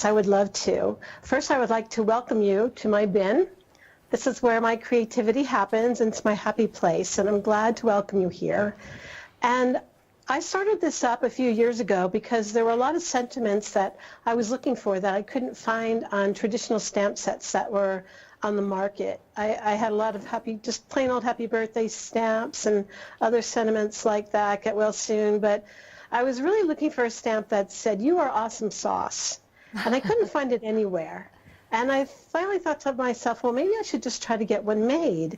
I would love to. First, I would like to welcome you to my bin. This is where my creativity happens, and it's my happy place, and I'm glad to welcome you here. And I started this up a few years ago because there were a lot of sentiments that I was looking for that I couldn't find on traditional stamp sets that were on the market. I had a lot of just plain old happy birthday stamps and other sentiments like that, get well soon, but I was really looking for a stamp that said, "You are awesome sauce." And I couldn't find it anywhere. And I finally thought to myself, well, maybe I should just try to get one made.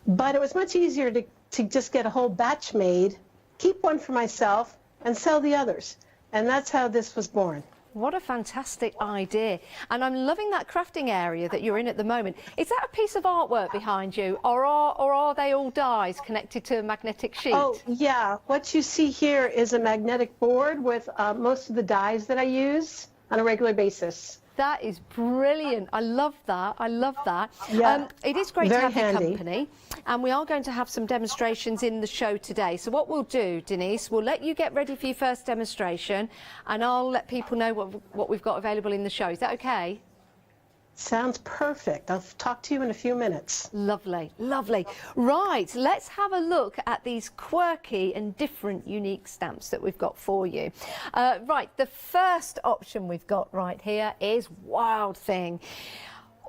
But it was much easier to just get a whole batch made, keep one for myself, and sell the others. And that's how this was born. What a fantastic idea. And I'm loving that crafting area that you're in at the moment. Is that a piece of artwork behind you, or are they all dies connected to a magnetic sheet? Oh, yeah. What you see here is a magnetic board with most of the dies that I use on a regular basis. That is brilliant. I love that. I love that. Yeah, it is great to have handy. your company, and we are going to have some demonstrations in the show today. So what we'll do, Denise, we'll let you get ready for your first demonstration, and I'll let people know what we've got available in the show. Is that okay? Sounds perfect. I'll talk to you in a few minutes. Lovely, lovely. Right, let's have a look at these quirky and different unique stamps that we've got for you. Right, the first option we've got right here is Wild Thing.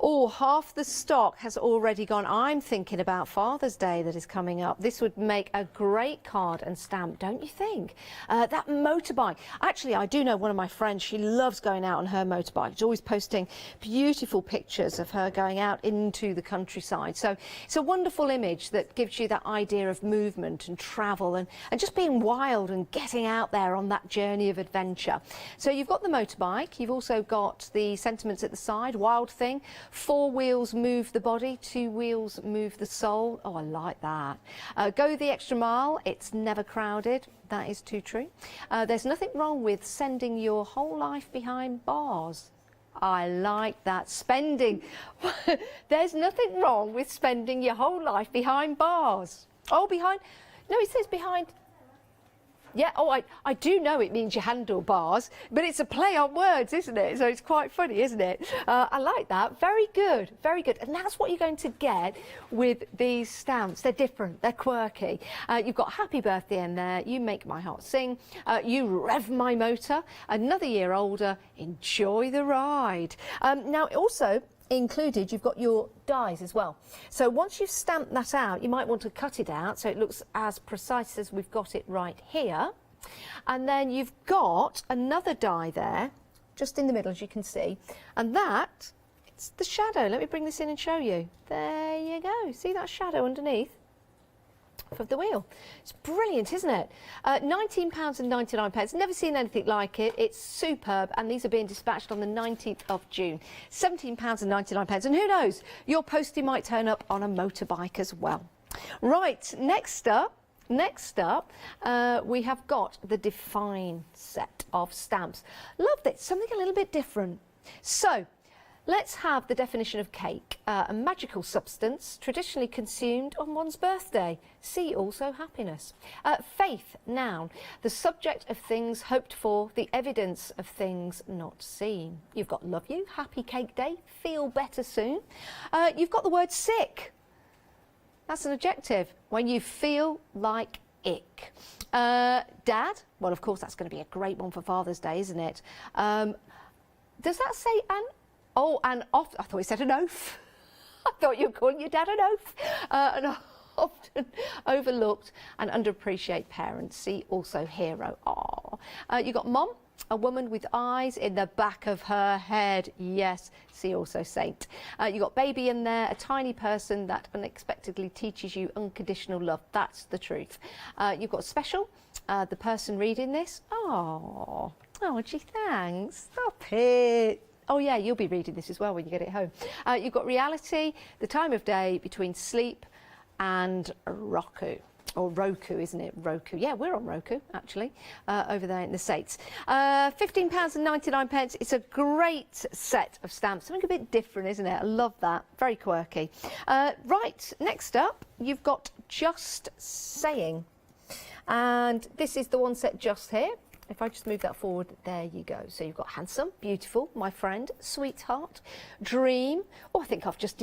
Oh, half the stock has already gone. I'm thinking about Father's Day that is coming up. This would make a great card and stamp, don't you think? That motorbike. Actually, I do know one of my friends, she loves going out on her motorbike. She's always posting beautiful pictures of her going out into the countryside. So it's a wonderful image that gives you that idea of movement and travel and just being wild and getting out there on that journey of adventure. So you've got the motorbike. You've also got the sentiments at the side, Wild Thing. 4 wheels move the body, 2 wheels move the soul. Oh, I like that. Go the extra mile. It's never crowded. That is too true. There's nothing wrong with sending your whole life behind bars. I like that. Spending. There's nothing wrong with spending your whole life behind bars. Oh, behind. No, it says behind. Yeah, oh, I do know it means your handlebars, but it's a play on words, isn't it? So it's quite funny, isn't it? I like that. Very good, very good. And that's what you're going to get with these stamps. They're different, they're quirky. You've got Happy Birthday in there, You Make My Heart Sing, You Rev My Motor, Another Year Older, Enjoy the Ride. Now, also, included, you've got your dies as well. So once you've stamped that out, you might want to cut it out so it looks as precise as we've got it right here. And then you've got another die there, just in the middle, as you can see. And that, it's the shadow. Let me bring this in and show you. There you go. See that shadow underneath of the wheel? It's brilliant, isn't it? £19.99. Never seen anything like it. It's superb, and these are being dispatched on the 19th of June. £17.99, and who knows, your postie might turn up on a motorbike as well. Right, next up, we have got the Define set of stamps. Love this, something a little bit different. So, let's have the definition of cake. A magical substance traditionally consumed on one's birthday. See also happiness. Faith, noun. The subject of things hoped for, the evidence of things not seen. You've got love you, happy cake day, feel better soon. You've got the word sick. That's an adjective. When you feel like ick. Dad, well, of course, that's going to be a great one for Father's Day, isn't it? Does that say an? Oh, and off. I thought he said an oaf. I thought you were calling your dad an oaf. An often overlooked and underappreciated parent. See also hero. Ah, you got mom, a woman with eyes in the back of her head. Yes. See also saint. You got baby in there, a tiny person that unexpectedly teaches you unconditional love. That's the truth. You've got special. The person reading this. Oh, gee, thanks. Stop it. Oh yeah, you'll be reading this as well when you get it home. You've got reality, the time of day between sleep and Roku. Or Roku, isn't it? Roku. Yeah, we're on Roku, actually, over there in the States. £15.99. It's a great set of stamps. Something a bit different, isn't it? I love that. Very quirky. Right, next up, you've got Just Saying. And this is the one set just here. If I just move that forward, there you go. So you've got handsome, beautiful, my friend, sweetheart, dream. Oh, I think I've just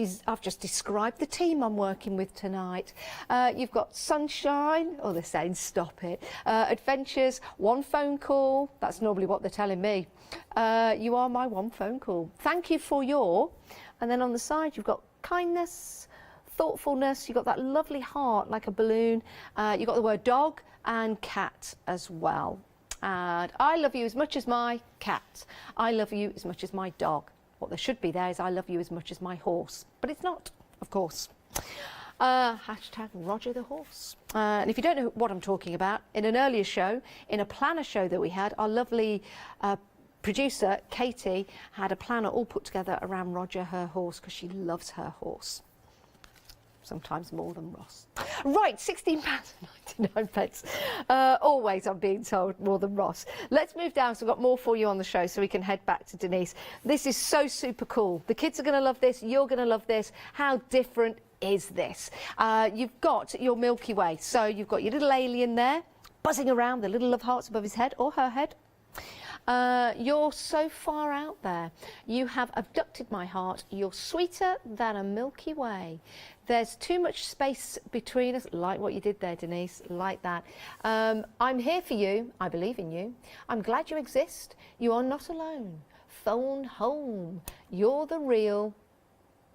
described the team I'm working with tonight. You've got sunshine. Oh, they're saying stop it. Adventures, one phone call. That's normally what they're telling me. You are my one phone call. Thank you for your. And then on the side, you've got kindness, thoughtfulness. You've got that lovely heart like a balloon. You've got the word dog and cat as well. And I love you as much as my cat. I love you as much as my dog. What there should be there is I love you as much as my horse. But it's not, of course. Hashtag Roger the horse. And if you don't know what I'm talking about, in an earlier show, in a planner show that we had, our lovely producer, Katie, had a planner all put together around Roger, her horse, because she loves her horse. Sometimes more than Ross. Right, £16.99. Always, I'm being told, more than Ross. Let's move down, so we've got more for you on the show, so we can head back to Denise. This is so super cool. The kids are going to love this. You're going to love this. How different is this? You've got your Milky Way. So you've got your little alien there, buzzing around, the little love hearts above his head, or her head. You're so far out there. You have abducted my heart. You're sweeter than a Milky Way. There's too much space between us, like what you did there, Denise, like that. I'm here for you. I believe in you. I'm glad you exist. You are not alone. Phone home. You're the real,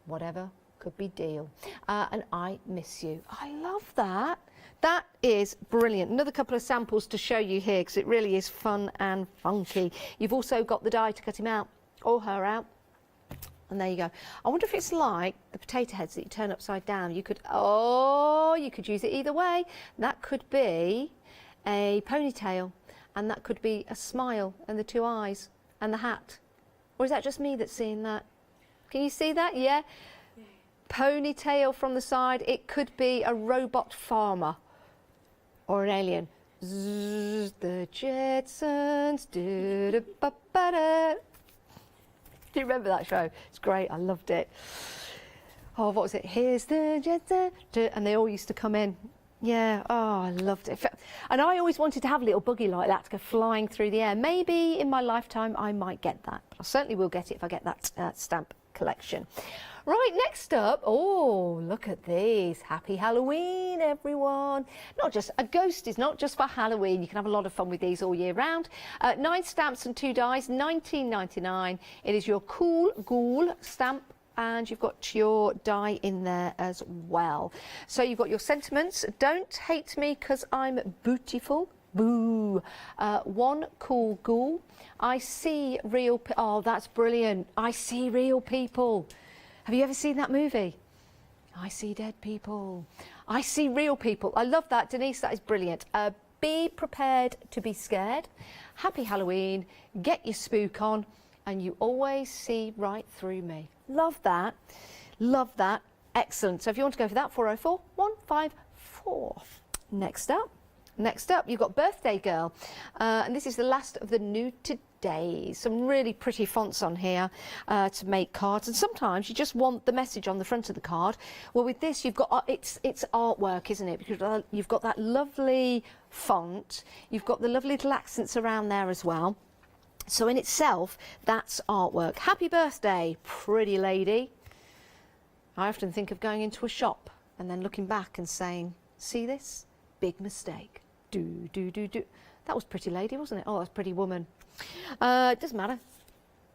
whatever could be deal. And I miss you. I love that. That is brilliant. Another couple of samples to show you here, because it really is fun and funky. You've also got the die to cut him out, or her out. And there you go. I wonder if it's like the potato heads that you turn upside down. You could use it either way. That could be a ponytail, and that could be a smile, and the two eyes, and the hat. Or is that just me that's seeing that? Can you see that? Yeah? Ponytail from the side. It could be a robot farmer. Or an alien. Zzz, the Jetsons. Do you remember that show? It's great. I loved it. Oh, what was it? Here's the Jetsons. And they all used to come in. Yeah. Oh, I loved it. And I always wanted to have a little buggy like that to go flying through the air. Maybe in my lifetime I might get that. But I certainly will get it if I get that stamp collection. Right, next up, oh, look at these. Happy Halloween, everyone. Not just, a ghost is not just for Halloween. You can have a lot of fun with these all year round. 9 stamps and 2 dies, £19.99. It is your Cool Ghoul stamp, and you've got your die in there as well. So you've got your sentiments. Don't hate me because I'm beautiful. Boo. One Cool Ghoul. I see real, oh, that's brilliant. I see real people. Have you ever seen that movie? I see dead people. I see real people. I love that, Denise. That is brilliant. Be prepared to be scared. Happy Halloween. Get your spook on. And you always see right through me. Love that. Love that. Excellent. So if you want to go for that, 404 154. Next up, you've got Birthday Girl. And this is the last of the new today. Some really pretty fonts on here to make cards, and sometimes you just want the message on the front of the card. Well, with this you've got it's artwork, isn't it? Because you've got that lovely font, you've got the lovely little accents around there as well. So in itself, that's artwork. Happy birthday, pretty lady. I often think of going into a shop and then looking back and saying, see this? Big mistake. Do. That was pretty lady, wasn't it? Oh, that's pretty woman. It doesn't matter.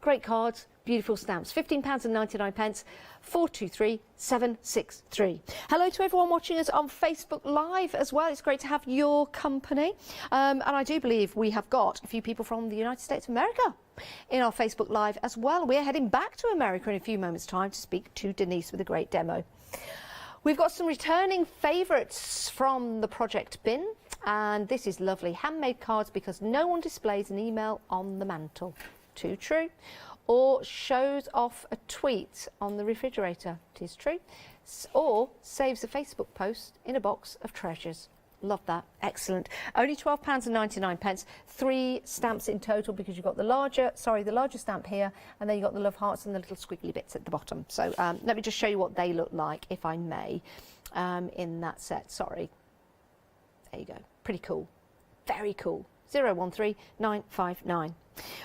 Great cards, beautiful stamps. £15.99, 423 763. Hello to everyone watching us on Facebook Live as well. It's great to have your company. And I do believe we have got a few people from the United States of America in our Facebook Live as well. We're heading back to America in a few moments' time to speak to Denise with a great demo. We've got some returning favourites from the project bin, and this is lovely. Handmade cards because no one displays an email on the mantle. Too true. Or shows off a tweet on the refrigerator. It is true. Or saves a Facebook post in a box of treasures. Love that. Excellent. Only £12.99. 3 stamps in total because you've got the larger stamp here, and then you've got the love hearts and the little squiggly bits at the bottom. So let me just show you what they look like, if I may, in that set. Sorry. There you go. Pretty cool. Very cool. 013959.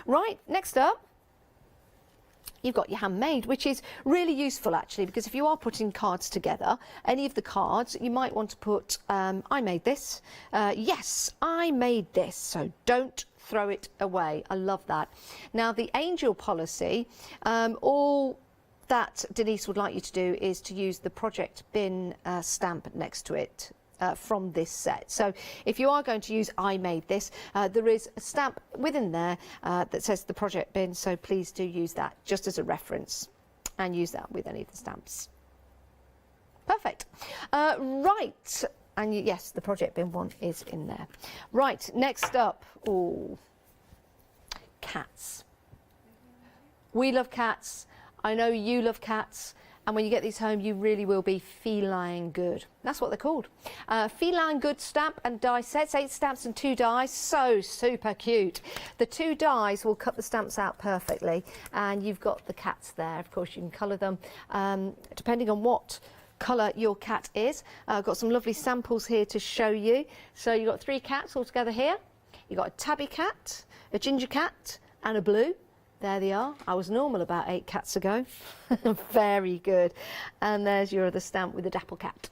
Right, next up, you've got your handmade, which is really useful actually, because if you are putting cards together, any of the cards, you might want to put, I made this. Yes, I made this, so don't throw it away. I love that. Now, the angel policy, all that Denise would like you to do is to use the project bin stamp next to it. From this set. So if you are going to use I made this, there is a stamp within there that says the project bin, so please do use that just as a reference and use that with any of the stamps. Perfect. Right, and yes, the project bin one is in there. Right, next up, oh, cats. We love cats. I know you love cats. And when you get these home, you really will be feline good. That's what they're called. Feline good stamp and die sets, 8 stamps and 2 dies. So super cute. The 2 dies will cut the stamps out perfectly. And you've got the cats there. Of course, you can colour them depending on what colour your cat is. I've got some lovely samples here to show you. So you've got 3 cats all together here. You've got a tabby cat, a ginger cat and a blue. There they are. I was normal about 8 cats ago. Very good. And there's your other stamp with the dapple cat.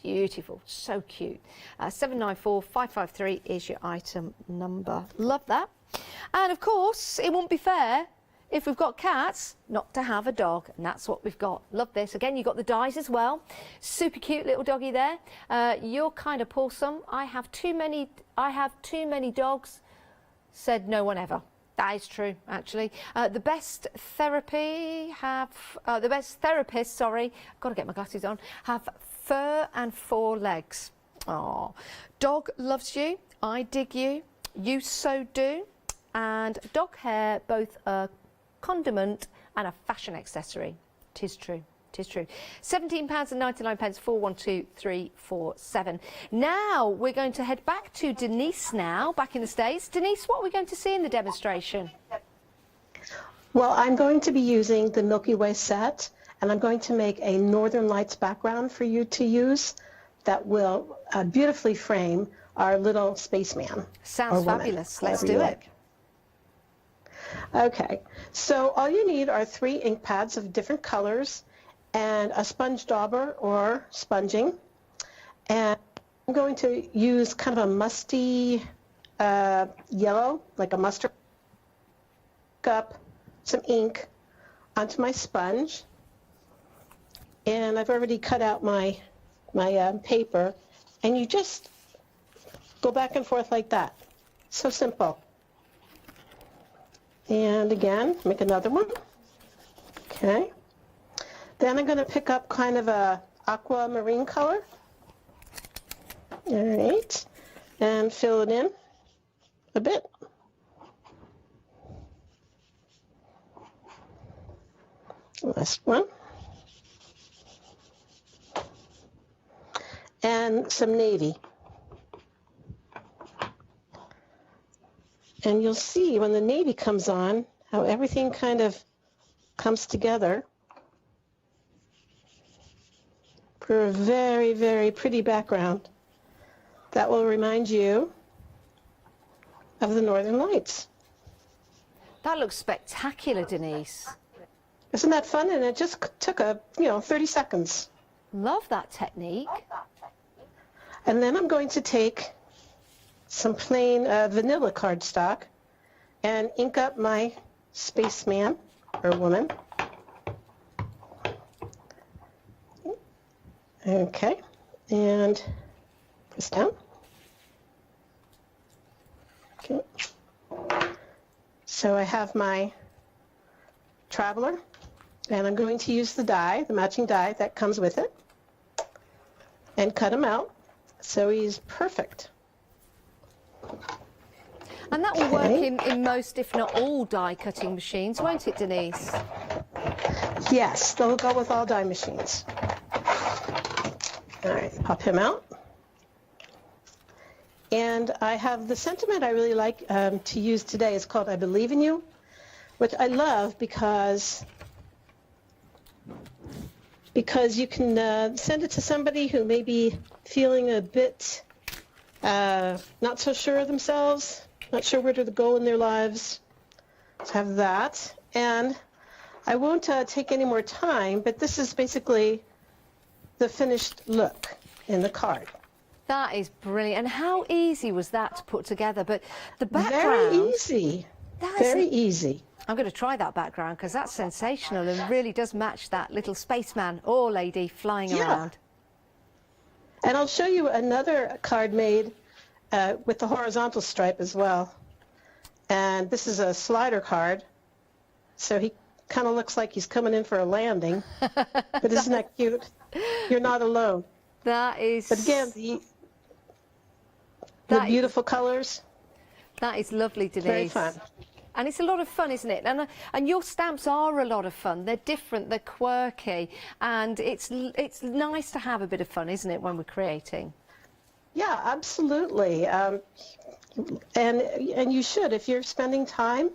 Beautiful. So cute. 794553 is your item number. Love that. And of course, it wouldn't be fair if we've got cats not to have a dog. And that's what we've got. Love this. Again, you've got the dies as well. Super cute little doggy there. You're kind of awesome. I have too many dogs, said no one ever. That is true, actually. The best therapists, sorry, got to get my glasses on, have fur and 4 legs. Oh, dog loves you, I dig you, you so do, and dog hair, both a condiment and a fashion accessory. 'Tis true. 'Tis true. £17.99, 412347. Now we're going to head back to Denise now, back in the States. Denise, what are we going to see in the demonstration? Well, I'm going to be using the Milky Way set, and I'm going to make a Northern Lights background for you to use that will beautifully frame our little spaceman. Sounds fabulous. Let's do it. Okay, so all you need are 3 ink pads of different colors and a sponge dauber or sponging, and I'm going to use kind of a musty yellow, like a mustard, up some ink onto my sponge, and I've already cut out my paper, and you just go back and forth like that. So simple. And again, make another one. Okay. Then I'm going to pick up kind of a aquamarine color. All right. And fill it in a bit. Last one. And some navy. And you'll see when the navy comes on how everything kind of comes together for a very, very pretty background that will remind you of the Northern Lights. That looks spectacular, Denise. Isn't that fun? And it just took 30 seconds. Love that technique. And then I'm going to take some plain vanilla cardstock and ink up my spaceman or woman. Okay, and press down. Okay. So I have my traveler, and I'm going to use the die, the matching die that comes with it, and cut him out so he's perfect. And that will work in most, if not all, die cutting machines, won't it, Denise? Yes, they'll go with all die machines. All right, pop him out. And I have the sentiment I really like to use today. It's called I Believe in You, which I love because you can send it to somebody who may be feeling a bit not so sure of themselves, not sure where to go in their lives. So have that. And I won't take any more time, but this is basically the finished look in the card. That is brilliant. And how easy was that to put together? But the background... Very easy. Very easy. I'm going to try that background because that's sensational and really does match that little spaceman or lady flying around. And I'll show you another card made with the horizontal stripe as well. And this is a slider card. So he kind of looks like he's coming in for a landing. But isn't that cute? You're not alone. That is... But again, the beautiful colors. That is lovely, Denise. Very fun. And it's a lot of fun, isn't it? And your stamps are a lot of fun. They're different, they're quirky, and it's nice to have a bit of fun, isn't it, when we're creating? Yeah, absolutely. And you should. If you're spending time,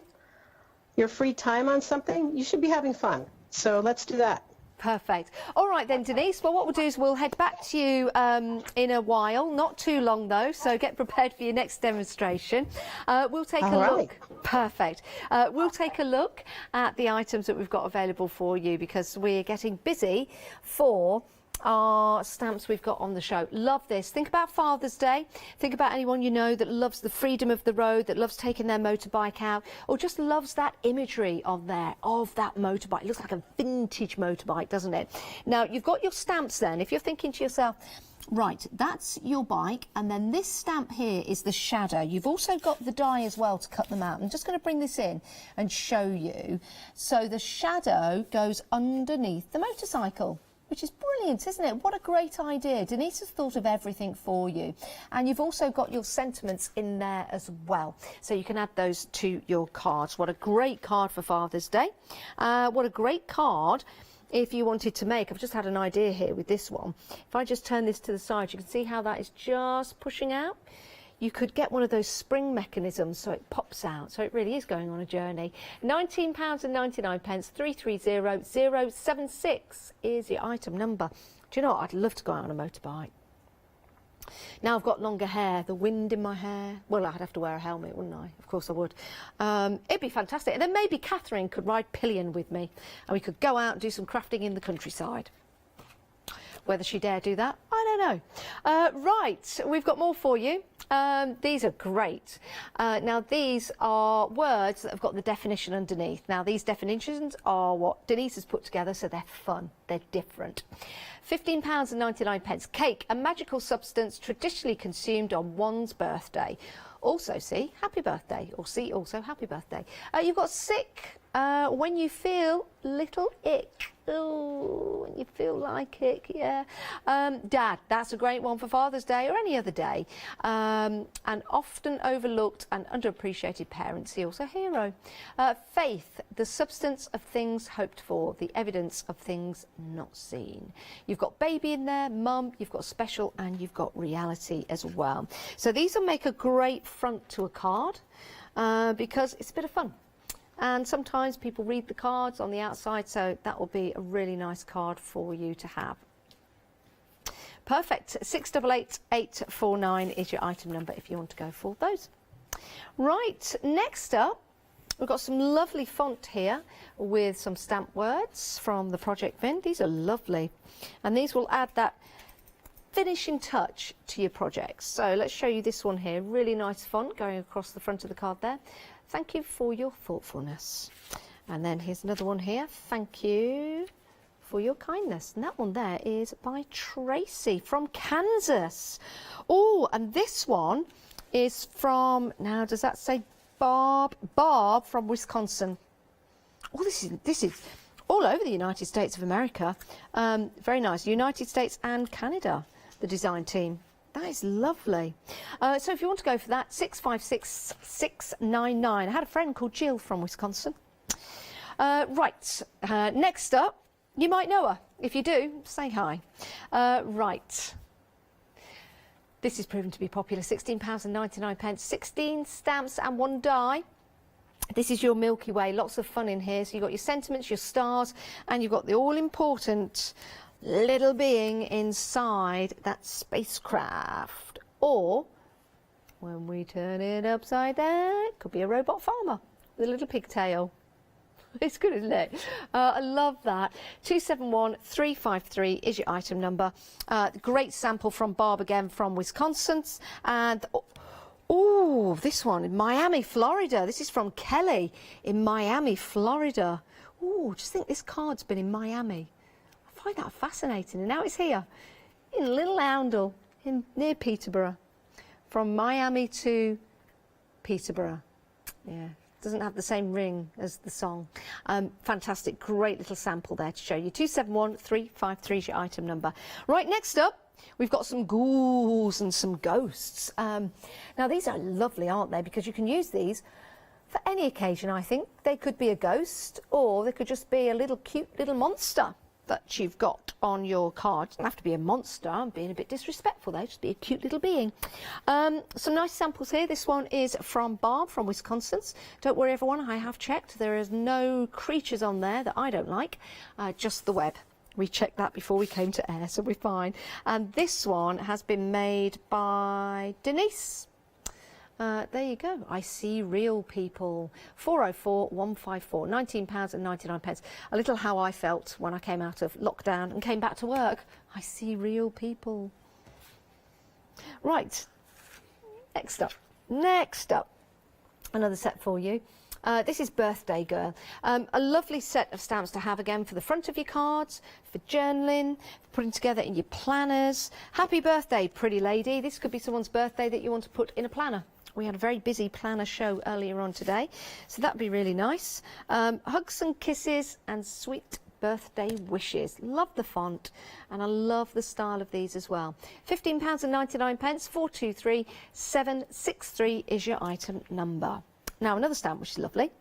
your free time on something, you should be having fun. So let's do that. Perfect. All right then, Denise. Well, what we'll do is we'll head back to you in a while. Not too long, though, so get prepared for your next demonstration. We'll take a look. Perfect. We'll take a look at the items that we've got available for you because we're getting busy for our stamps we've got on the show. Love this. Think about Father's Day. Think about anyone you know that loves the freedom of the road, that loves taking their motorbike out, or just loves that imagery of that motorbike. It looks like a vintage motorbike, doesn't it? Now, you've got your stamps then. If you're thinking to yourself, right, that's your bike, and then this stamp here is the shadow. You've also got the die as well to cut them out. I'm just going to bring this in and show you. So the shadow goes underneath the motorcycle, which is brilliant, isn't it? What a great idea. Denise has thought of everything for you. And you've also got your sentiments in there as well. So you can add those to your cards. What a great card for Father's Day. What a great card if you wanted to make. I've just had an idea here with this one. If I just turn this to the side, you can see how that is just pushing out. You could get one of those spring mechanisms so it pops out. So it really is going on a journey. £19.99, 330076 is your item number. Do you know what? I'd love to go out on a motorbike. Now I've got longer hair, the wind in my hair. Well, I'd have to wear a helmet, wouldn't I? Of course I would. It'd be fantastic. And then maybe Catherine could ride pillion with me and we could go out and do some crafting in the countryside. Whether she dare do that, I don't know. Right, we've got more for you. These are great. Now, these are words that have got the definition underneath. Now, these definitions are what Denise has put together, so they're fun, they're different. £15.99. Cake, a magical substance traditionally consumed on one's birthday. Also see happy birthday, or see also happy birthday. You've got sick, when you feel little ick. Oh, when you feel like ick, yeah. Dad, that's a great one for Father's Day or any other day. And often overlooked and underappreciated parent, see also hero. Faith, the substance of things hoped for, the evidence of things not seen. You've got baby in there, mum, you've got special, and you've got reality as well. So these will make a great front to a card because it's a bit of fun. And sometimes people read the cards on the outside, so that will be a really nice card for you to have. Perfect. 688849 is your item number if you want to go for those. Right, next up, we've got some lovely font here with some stamp words from the Project Vin. These are lovely. And these will add that finishing touch to your projects. So let's show you this one here. Really nice font going across the front of the card there. Thank you for your thoughtfulness. And then here's another one here. Thank you for your kindness. And that one there is by Tracy from Kansas. Oh, and this one is from, now does that say Barb? Barb from Wisconsin. Oh, this is all over the United States of America. Very nice. United States and Canada, the design team. That is lovely. So if you want to go for that, 656699. I had a friend called Jill from Wisconsin. Right, next up, you might know her. If you do, say hi. Right. This is proven to be popular. £16.99. 16 stamps and 1 die. This is your Milky Way. Lots of fun in here. So you've got your sentiments, your stars, and you've got the all-important little being inside that spacecraft, or When we turn it upside down, it could be a robot farmer with a little pigtail. It's good, isn't it? I love that. 271353 is your item number. Great sample from Barb again from Wisconsin. And oh, this one in Miami, Florida. This is from Kelly in Miami, Florida. Oh, just think this card's been in Miami. I find that fascinating. And now it's here in Little Oundle near Peterborough. From Miami to Peterborough. Yeah. Doesn't have the same ring as the song. Fantastic, great little sample there to show you. 271353 is your item number. Right, next up, we've got some ghouls and some ghosts. Now, these are lovely, aren't they? Because you can use these for any occasion, I think. They could be a ghost, or they could just be a little cute little monster that you've got on your card. It doesn't have to be a monster. I'm being a bit disrespectful there. Just be a cute little being. Some nice samples here. This one is from Barb from Wisconsin. Don't worry, everyone. I have checked. There is no creatures on there that I don't like. Just the web. We checked that before we came to air, so we're fine. And this one has been made by Denise. There you go. I see real people. 404 154, £19.99. A little how I felt when I came out of lockdown and came back to work. I see real people. Right. Next up. Another set for you. This is Birthday Girl. A lovely set of stamps to have again for the front of your cards, for journaling, for putting together in your planners. Happy birthday, pretty lady. This could be someone's birthday that you want to put in a planner. We had a very busy planner show earlier on today, so that'd be really nice. Hugs and kisses and sweet birthday wishes. Love the font, and I love the style of these as well. £15.99, 423 763 is your item number. Now another stamp which is lovely,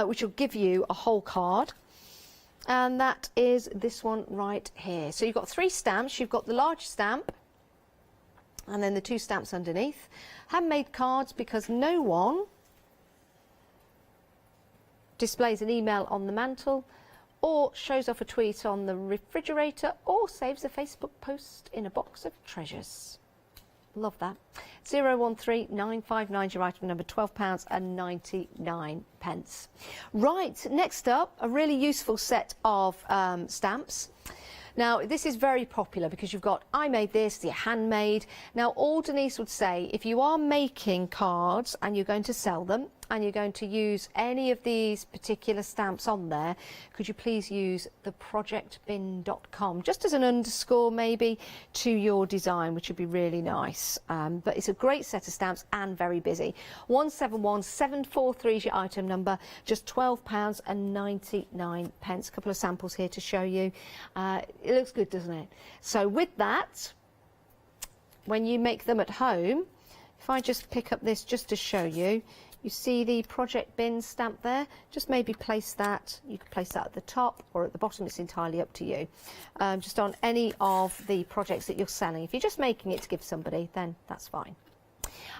which will give you a whole card, and that is this one right here. So you've got 3 stamps. You've got the large stamp and then the 2 stamps underneath. Handmade cards, because no one displays an email on the mantle or shows off a tweet on the refrigerator or saves a Facebook post in a box of treasures. Love that. 013959 is your item number, £12.99. Right, next up, a really useful set of stamps. Now, this is very popular because you've got I made this, the handmade. Now, all Denise would say, if you are making cards and you're going to sell them and you're going to use any of these particular stamps on there, could you please use the projectbin.com just as an underscore maybe to your design, which would be really nice. But it's a great set of stamps and very busy. 171743 is your item number, just £12.99. A couple of samples here to show you. It looks good, doesn't it? So with that, when you make them at home, if I just pick up this just to show you, you see the Project Bin stamp there, just maybe place that, you can place that at the top or at the bottom, it's entirely up to you. Just on any of the projects that you're selling. If you're just making it to give somebody, then that's fine.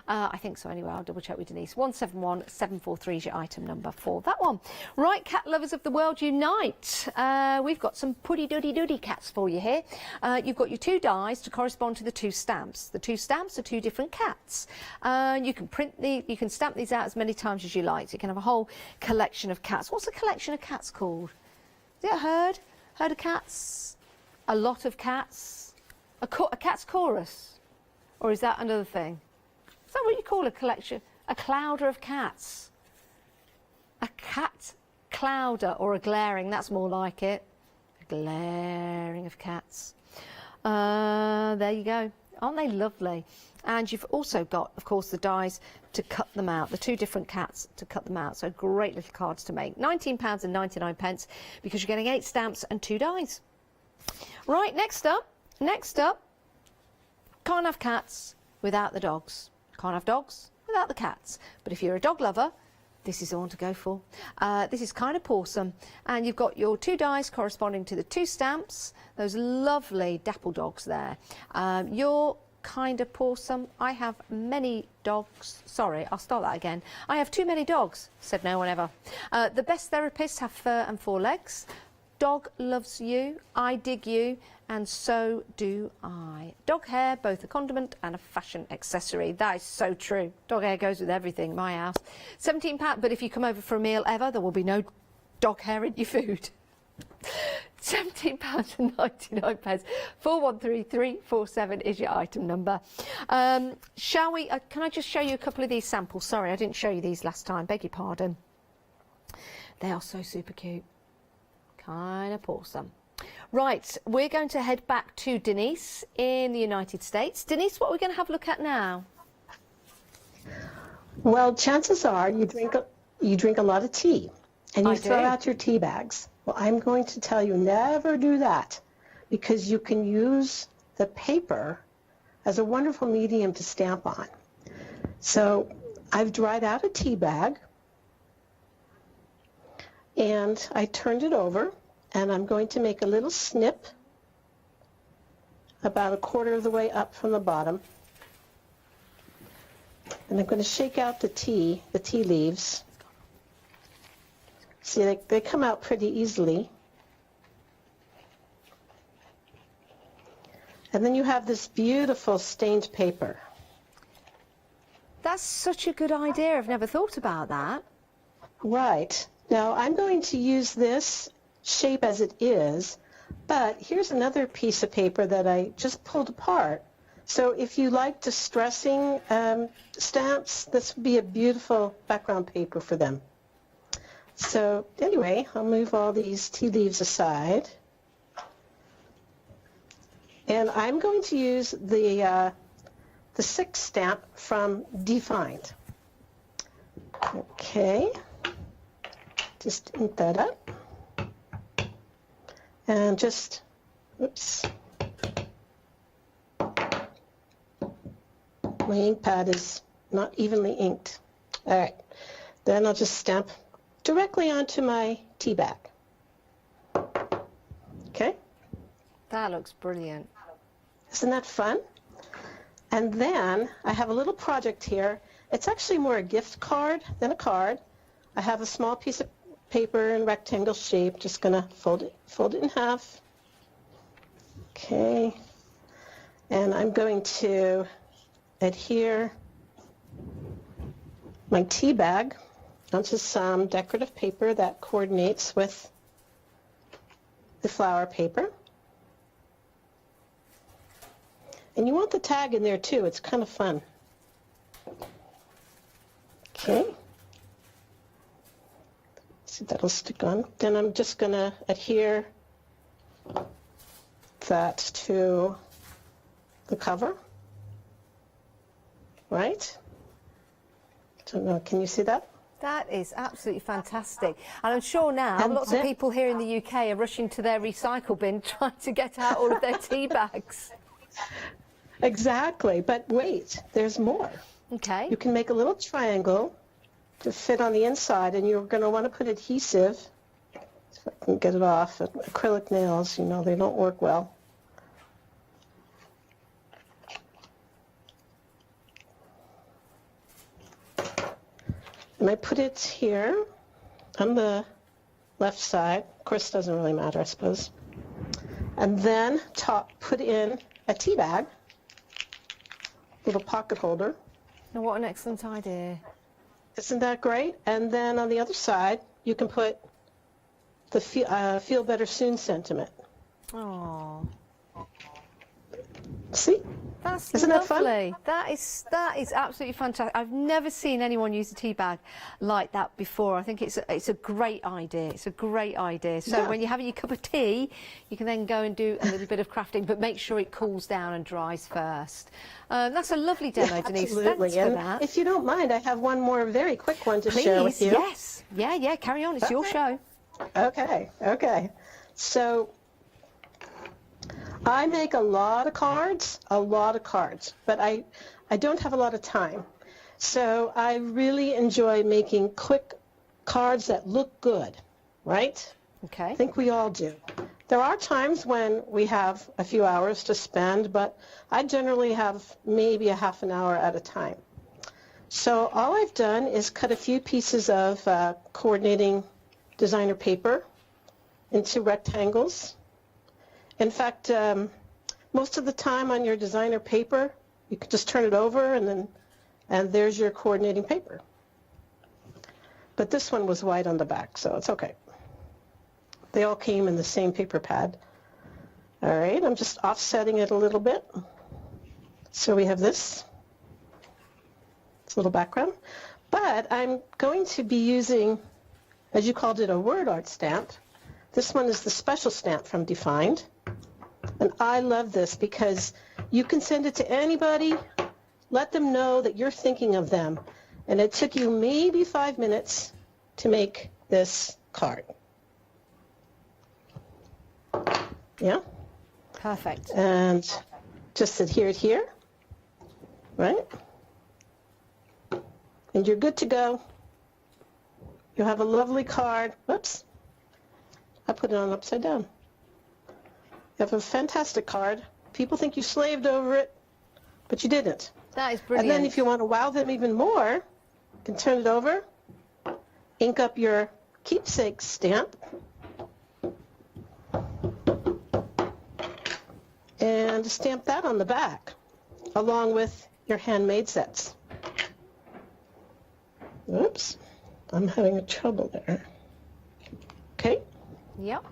I think so anyway, I'll double check with Denise. 171743 is your item number for that one. Right, cat lovers of the world unite. We've got some puddy duddy duddy cats for you here. You've got your 2 dies to correspond to the 2 stamps. The 2 stamps are 2 different cats. You can stamp these out as many times as you like. So you can have a whole collection of cats. What's a collection of cats called? Is it a herd? Herd of cats? A lot of cats? A cat's chorus? Or is that another thing? Is that what you call a collection? A clouder of cats? A cat clouder or a glaring, that's more like it. A glaring of cats. There you go. Aren't they lovely? And you've also got, of course, the dies to cut them out, the 2 different cats to cut them out. So great little cards to make. £19.99 because you're getting 8 stamps and 2 dies. Right, next up, can't have cats without the dogs. Can't have dogs without the cats. But if you're a dog lover, this is the one to go for. This is kind of awesome. And you've got your 2 dies corresponding to the 2 stamps. Those lovely dapple dogs there. You're kind of awesome. I have many dogs. Sorry, I'll start that again. I have too many dogs, said no one ever. The best therapists have fur and 4 legs. Dog loves you, I dig you, and so do I. Dog hair, both a condiment and a fashion accessory. That is so true. Dog hair goes with everything in my house. £17, but if you come over for a meal ever, there will be no dog hair in your food. £17.99. 413347 is your item number. Shall we, can I just show you a couple of these samples? Sorry, I didn't show you these last time, beg your pardon. They are so super cute. Kind of awesome. Right, we're going to head back to Denise in the United States. Denise, what are we going to have a look at now? Well, chances are you drink a lot of tea, and you throw out your tea bags. Well, I'm going to tell you never do that, because you can use the paper as a wonderful medium to stamp on. So I've dried out a tea bag, and I turned it over, and I'm going to make a little snip about a quarter of the way up from the bottom. And I'm going to shake out the tea leaves. See, they come out pretty easily. And then you have this beautiful stained paper. That's such a good idea. I've never thought about that. Right. Now, I'm going to use this shape as it is, but here's another piece of paper that I just pulled apart. So if you like distressing stamps, this would be a beautiful background paper for them. So anyway, I'll move all these tea leaves aside. And I'm going to use the 6 stamp from Defined. Okay. Just ink that up. And just, oops. My ink pad is not evenly inked. All right. Then I'll just stamp directly onto my tea bag. Okay? That looks brilliant. Isn't that fun? And then I have a little project here. It's actually more a gift card than a card. I have a small piece of paper in rectangle shape. Just going to fold it in half. Okay. And I'm going to adhere my tea bag onto some decorative paper that coordinates with the flower paper. And you want the tag in there too. It's kind of fun. Okay. See, that'll stick on. Then I'm just going to adhere that to the cover. Right? Don't know. Can you see that? That is absolutely fantastic. And I'm sure now lots of people here in the UK are rushing to their recycle bin trying to get out all of their tea bags. Exactly. But wait, there's more. Okay. You can make a little triangle to fit on the inside, and you're going to want to put adhesive. If I can get it off. Acrylic nails, you know, they don't work well. And I put it here on the left side. Of course, it doesn't really matter, I suppose. And then put in a tea bag, little pocket holder. Now, what an excellent idea. Isn't that great? And then on the other side, you can put the Feel Better Soon sentiment. Oh. See? That's Isn't lovely. That fun? That is absolutely fantastic. I've never seen anyone use a tea bag like that before. I think it's a great idea. It's a great idea. So Yeah. when you're having your cup of tea, you can then go and do a little bit of crafting, but make sure it cools down and dries first. That's a lovely demo, Denise. Absolutely. Thanks for And that. if you don't mind, I have one more very quick one to Please, share with you. yes. Yeah, carry on. It's your show. Okay. So I make a lot of cards, but I don't have a lot of time. So I really enjoy making quick cards that look good, right? Okay. I think we all do. There are times when we have a few hours to spend, but I generally have maybe a half an hour at a time. So all I've done is cut a few pieces of coordinating designer paper into rectangles. In fact, most of the time on your designer paper, you can just turn it over and there's your coordinating paper. But this one was white on the back, so it's okay. They all came in the same paper pad. All right, I'm just offsetting it a little bit. So we have this. It's a little background. But I'm going to be using, as you called it, a word art stamp. This one is the special stamp from Defined. And I love this because you can send it to anybody, let them know that you're thinking of them. And it took you maybe 5 minutes to make this card. Yeah? Perfect. And just adhere it here, right? And you're good to go. You'll have a lovely card. Whoops. I put it on upside down. You have a fantastic card. People think you slaved over it, but you didn't. That is brilliant. And then if you want to wow them even more, you can turn it over, ink up your keepsake stamp, and stamp that on the back, along with your handmade sets. Oops, I'm having a trouble there. Okay. Yep.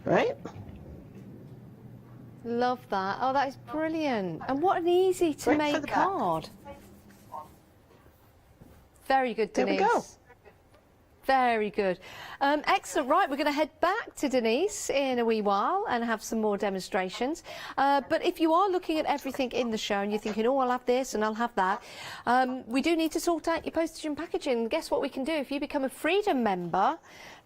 Right? Love that. Oh, that is brilliant. And what an easy to Right for make the card. Very good, Denise. There we go. Very good. Excellent. Right, we're going to head back to Denise in a wee while and have some more demonstrations. But if you are looking at everything in the show and you're thinking, oh, I'll have this and I'll have that, we do need to sort out your postage and packaging. Guess what we can do? If you become a Freedom member,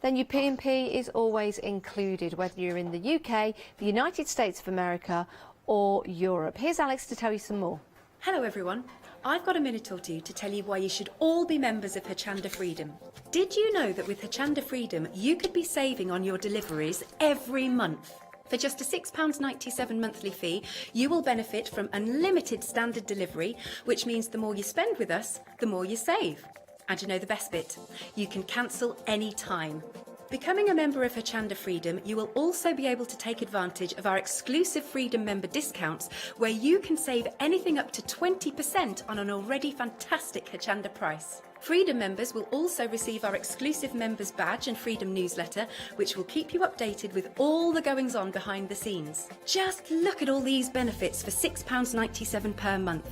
then your P&P is always included, whether you're in the UK, the United States of America or Europe. Here's Alex to tell you some more. Hello everyone. I've got a minute or two to tell you why you should all be members of Hochanda Freedom. Did you know that with Hochanda Freedom you could be saving on your deliveries every month? For just a £6.97 monthly fee, you will benefit from unlimited standard delivery, which means the more you spend with us, the more you save. And you know the best bit? You can cancel any time. Becoming a member of Hochanda Freedom, you will also be able to take advantage of our exclusive Freedom member discounts, where you can save anything up to 20% on an already fantastic Hochanda price. Freedom members will also receive our exclusive members badge and Freedom newsletter, which will keep you updated with all the goings on behind the scenes. Just look at all these benefits for £6.97 per month.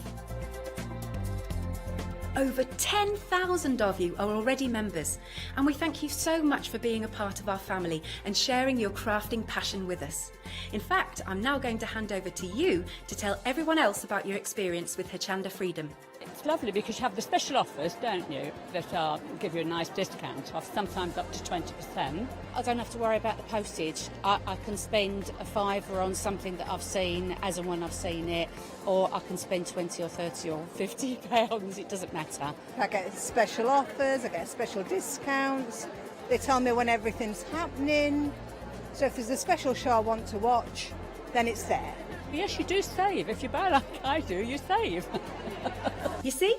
Over 10,000 of you are already members, and we thank you so much for being a part of our family and sharing your crafting passion with us. In fact, I'm now going to hand over to you to tell everyone else about your experience with Hochanda Freedom. It's lovely because you have the special offers, don't you, that give you a nice discount off, sometimes up to 20%. I don't have to worry about the postage. I can spend a £5 on something that I've seen as and when I've seen it, or I can spend 20 or 30 or 50 pounds, it doesn't matter. I get special offers, I get special discounts, they tell me when everything's happening, so if there's a special show I want to watch, then it's there. Yes, you do save. If you buy like I do, you save. You see?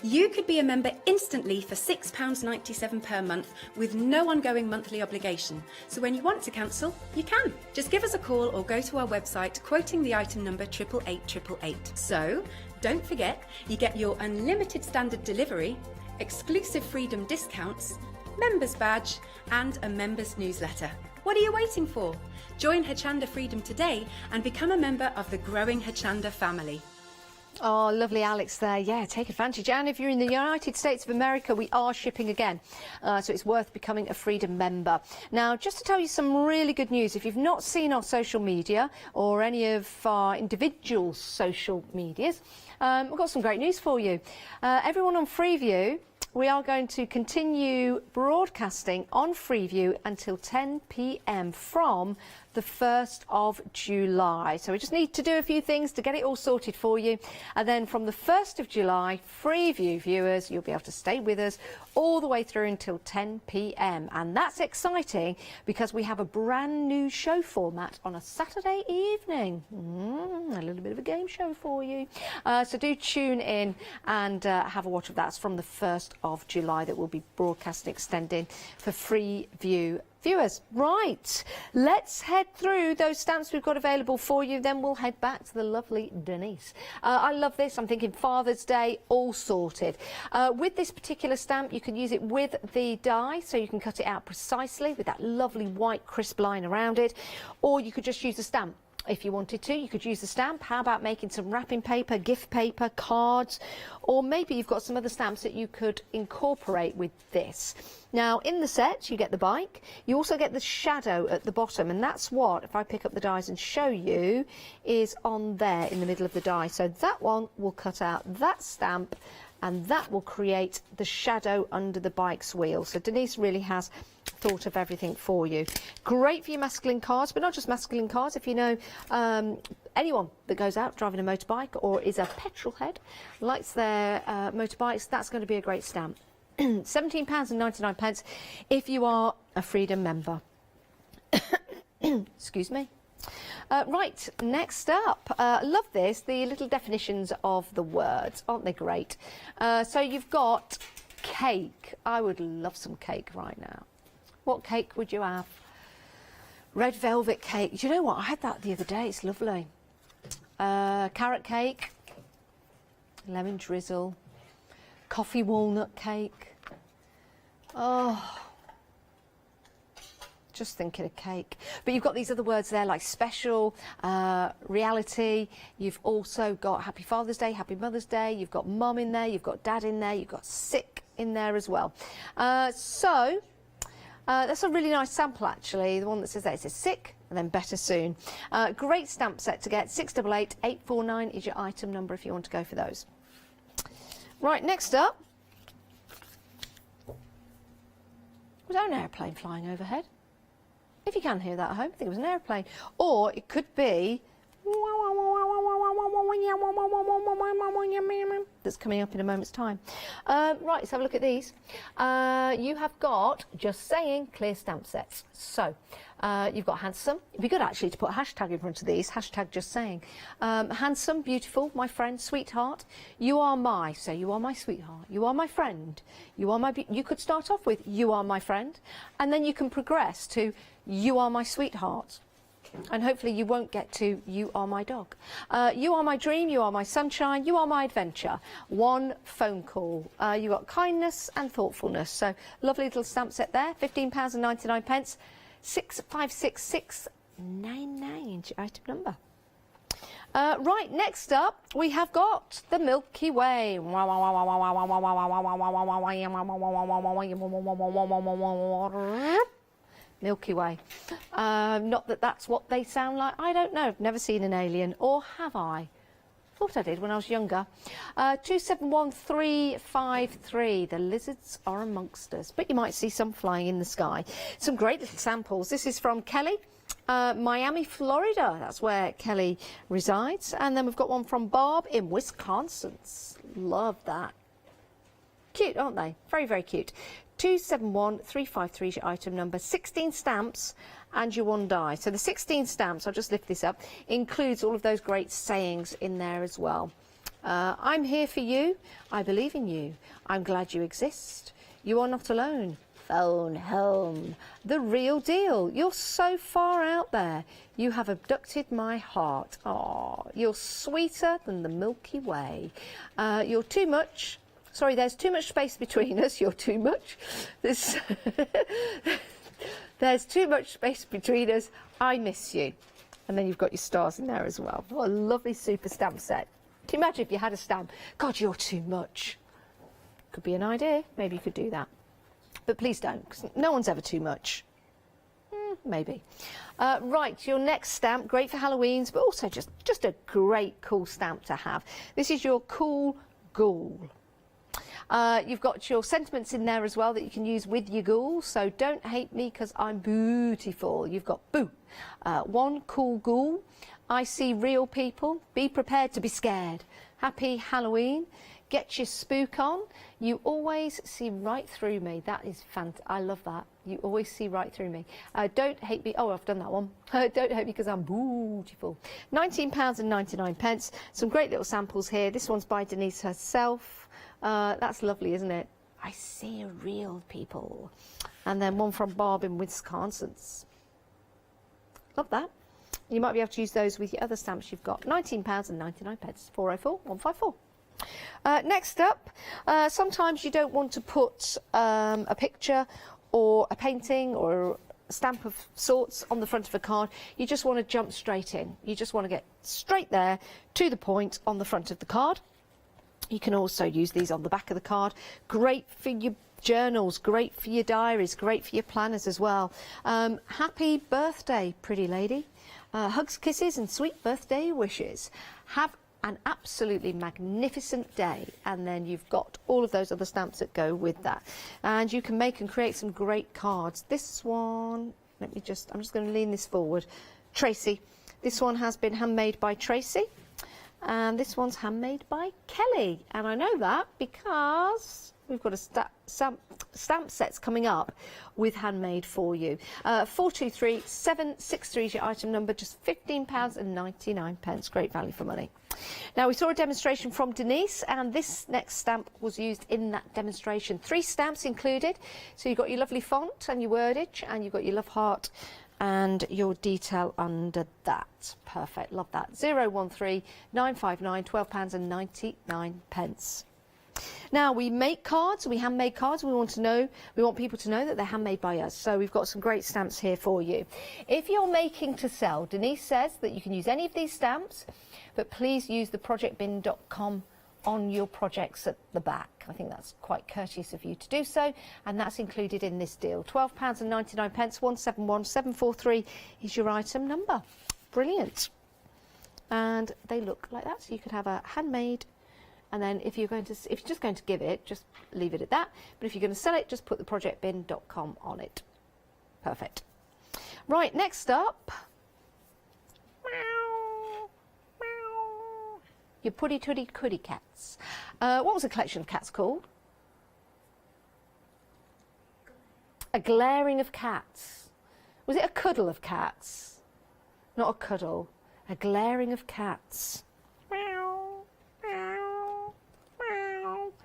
You could be a member instantly for £6.97 per month with no ongoing monthly obligation. So when you want to cancel, you can. Just give us a call or go to our website quoting the item number 88888. So don't forget, you get your unlimited standard delivery, exclusive Freedom discounts, members badge and a members newsletter. What are you waiting for? Join Hochanda Freedom today and become a member of the growing Hochanda family. Oh, lovely Alex there. Yeah, take advantage. And if you're in the United States of America, we are shipping again. So it's worth becoming a Freedom member. Now, just to tell you some really good news, if you've not seen our social media or any of our individual social medias, we've got some great news for you. Everyone on Freeview, we are going to continue broadcasting on Freeview until 10 p.m. from the 1st of July. So we just need to do a few things to get it all sorted for you. And then from the 1st of July, Freeview viewers, you'll be able to stay with us all the way through until 10 p.m. And that's exciting because we have a brand new show format on a Saturday evening. A little bit of a game show for you. So do tune in and have a watch of that. It's from the 1st of July that we'll be broadcasting, extending for Freeview viewers. Right, let's head through those stamps we've got available for you, then we'll head back to the lovely Denise. I love this. I'm thinking Father's Day, all sorted. With this particular stamp, you can use it with the die, so you can cut it out precisely with that lovely white crisp line around it, or you could just use a stamp. If you wanted to, you could use the stamp. How about making some wrapping paper, gift paper, cards, or maybe you've got some other stamps that you could incorporate with this. Now, in the set, you get the bike. You also get the shadow at the bottom, and that's what, if I pick up the dies and show you, is on there in the middle of the die. So that one will cut out that stamp, and that will create the shadow under the bike's wheel. So Denise really has thought of everything for you. Great for your masculine cars, but not just masculine cars. If you know anyone that goes out driving a motorbike or is a petrol head, likes their motorbikes, that's going to be a great stamp. £17.99 if you are a Freedom member. Excuse me. Right, next up, love this, the little definitions of the words, aren't they great? So you've got cake. I would love some cake right now. What cake would you have? Red velvet cake. Do you know what? I had that the other day. It's lovely. Carrot cake, lemon drizzle, coffee walnut cake. Oh, just thinking of cake. But you've got these other words there like special, reality. You've also got Happy Father's Day, Happy Mother's Day. You've got mum in there. You've got dad in there. You've got sick in there as well. That's a really nice sample, actually. The one that says that, it says sick and then better soon. Great stamp set to get. 688 849 is your item number if you want to go for those. Right, next up. Was there an airplane flying overhead? If you can hear that at home, I think it was an airplane. Or it could be that's coming up in a moment's time. Right, let's have a look at these. You have got, just saying, clear stamp sets. So you've got handsome. It'd be good actually to put a hashtag in front of these. Hashtag just saying. Handsome, beautiful, my friend, sweetheart. You are my, so you are my sweetheart. You are my friend. You are my, you could start off with you are my friend, and then you can progress to you are my sweetheart. And hopefully you won't get to you are my dog. You are my dream, you are my sunshine, you are my adventure. One phone call. You got kindness and thoughtfulness. So lovely little stamp set there. £15.99. 65669 is your item number. Right, next up we have got the Milky Way. Milky Way. Not that that's what they sound like. I don't know. I've never seen an alien. Or have I? Thought I did when I was younger. 271353. The lizards are amongst us. But you might see some flying in the sky. Some great little samples. This is from Kelly. Miami, Florida. That's where Kelly resides. And then we've got one from Barb in Wisconsin. Love that. Cute, aren't they? Very, very cute. 271353 is your item number. 16 stamps and your one die. So the 16 stamps, I'll just lift this up, includes all of those great sayings in there as well. I'm here for you. I believe in you. I'm glad you exist. You are not alone. Phone home. The real deal. You're so far out there. You have abducted my heart. Oh, you're sweeter than the Milky Way. You're too much. Sorry, there's too much space between us. You're too much. There's too much space between us. I miss you. And then you've got your stars in there as well. What a lovely super stamp set. Can you imagine if you had a stamp? God, you're too much. Could be an idea. Maybe you could do that. But please don't, because no one's ever too much. Maybe. Right, your next stamp, great for Halloweens, but also just a great, cool stamp to have. This is your Cool Ghoul. You've got your sentiments in there as well that you can use with your ghoul. So don't hate me because I'm beautiful. You've got boo. One cool ghoul. I see real people. Be prepared to be scared. Happy Halloween. Get your spook on. You always see right through me. That is fantastic. I love that. You always see right through me. Don't hate me. Oh, I've done that one. Don't hate me because I'm beautiful. £19.99. Some great little samples here. This one's by Denise herself. That's lovely, isn't it? I see real people. And then one from Barb in Wisconsin. Love that. You might be able to use those with your other stamps you've got. £19.99. 404 154. Next up, sometimes you don't want to put a picture or a painting or a stamp of sorts on the front of a card. You just want to jump straight in. You just want to get straight there to the point on the front of the card. You can also use these on the back of the card. Great for your journals, great for your diaries, great for your planners as well. Happy birthday, pretty lady. Hugs, kisses and sweet birthday wishes. Have an absolutely magnificent day, and then you've got all of those other stamps that go with that, and you can make and create some great cards. This one, I'm just going to lean this forward. Tracy, this one has been handmade by Tracy, and this one's handmade by Kelly, and I know that because we've got a stamp sets coming up with handmade for you. 423763 is your item number, just £15.99. Great value for money. Now, we saw a demonstration from Denise, and this next stamp was used in that demonstration. 3 stamps included. So you've got your lovely font and your wordage, and you've got your love heart and your detail under that. Perfect, love that. 013 959 £12.99. Now, we make cards, we handmade cards. We want people to know that they're handmade by us. So we've got some great stamps here for you. If you're making to sell, Denise says that you can use any of these stamps, but please use the projectbin.com on your projects at the back. I think that's quite courteous of you to do so, and that's included in this deal. £12.99, 171743 is your item number. Brilliant. And they look like that, so you could have a handmade. And then if you're just going to give it, just leave it at that. But if you're going to sell it, just put the projectbin.com on it. Perfect. Right, next up, your Puddy Tuddy Cuddy cats. What was the collection of cats called? A glaring of cats. Was it a cuddle of cats? Not a cuddle. A glaring of cats.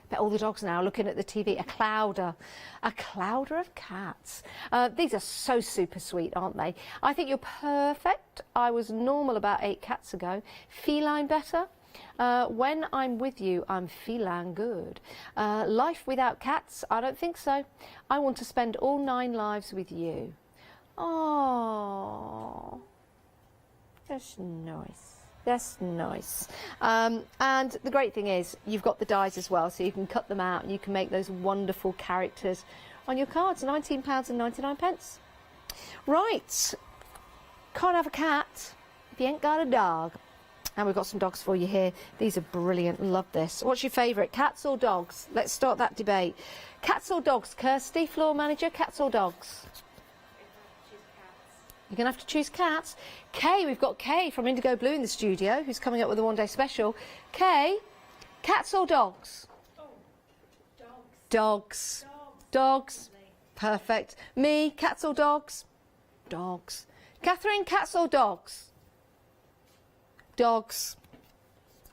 Bet all the dogs now looking at the TV. A clouder of cats. These are so super sweet, aren't they? I think you're perfect. I was normal about 8 cats ago. Feline better. When I'm with you, I'm feline good. Life without cats? I don't think so. I want to spend all 9 lives with you. Oh, that's nice. That's nice. And the great thing is you've got the dies as well, so you can cut them out and you can make those wonderful characters on your cards. £19.99. Right. Can't have a cat if you ain't got a dog. And we've got some dogs for you here. These are brilliant. Love this. What's your favourite, cats or dogs? Let's start that debate. Cats or dogs, Kirsty, floor manager, cats or dogs? You're going to have to choose cats. Kay, we've got Kay from Indigo Blue in the studio, who's coming up with a one-day special. Kay, cats or dogs? Oh, dogs. Dogs. Perfect. Me, cats or dogs? Dogs. Catherine, cats or dogs? Dogs.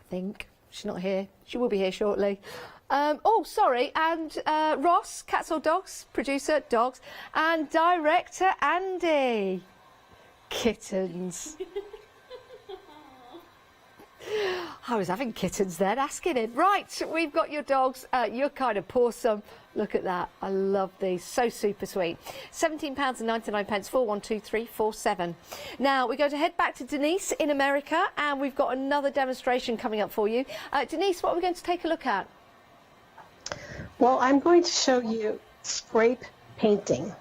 I think. She's not here. She will be here shortly. Oh, sorry. And Ross, cats or dogs? Producer, dogs. And director, Andy. Kittens. I was having kittens then, asking it. Right, we've got your dogs. You're kind of awesome. Look at that. I love these. So super sweet. £17.99, 412347. Now, we're going to head back to Denise in America, and we've got another demonstration coming up for you. Denise, what are we going to take a look at? Well, I'm going to show you scrape painting.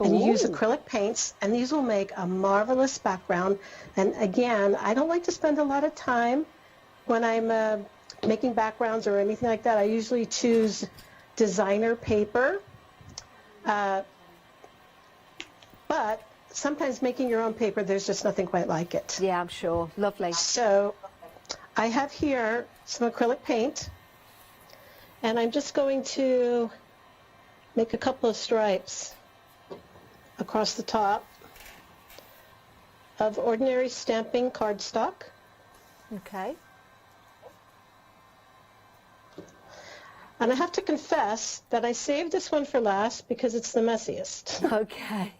And you use acrylic paints, and these will make a marvelous background. And again, I don't like to spend a lot of time when I'm making backgrounds or anything like that. I usually choose designer paper, but sometimes making your own paper, there's just nothing quite like it. Yeah, I'm sure. Lovely. So I have here some acrylic paint, and I'm just going to make a couple of stripes across the top of ordinary stamping cardstock. Okay. And I have to confess that I saved this one for last because it's the messiest. Okay.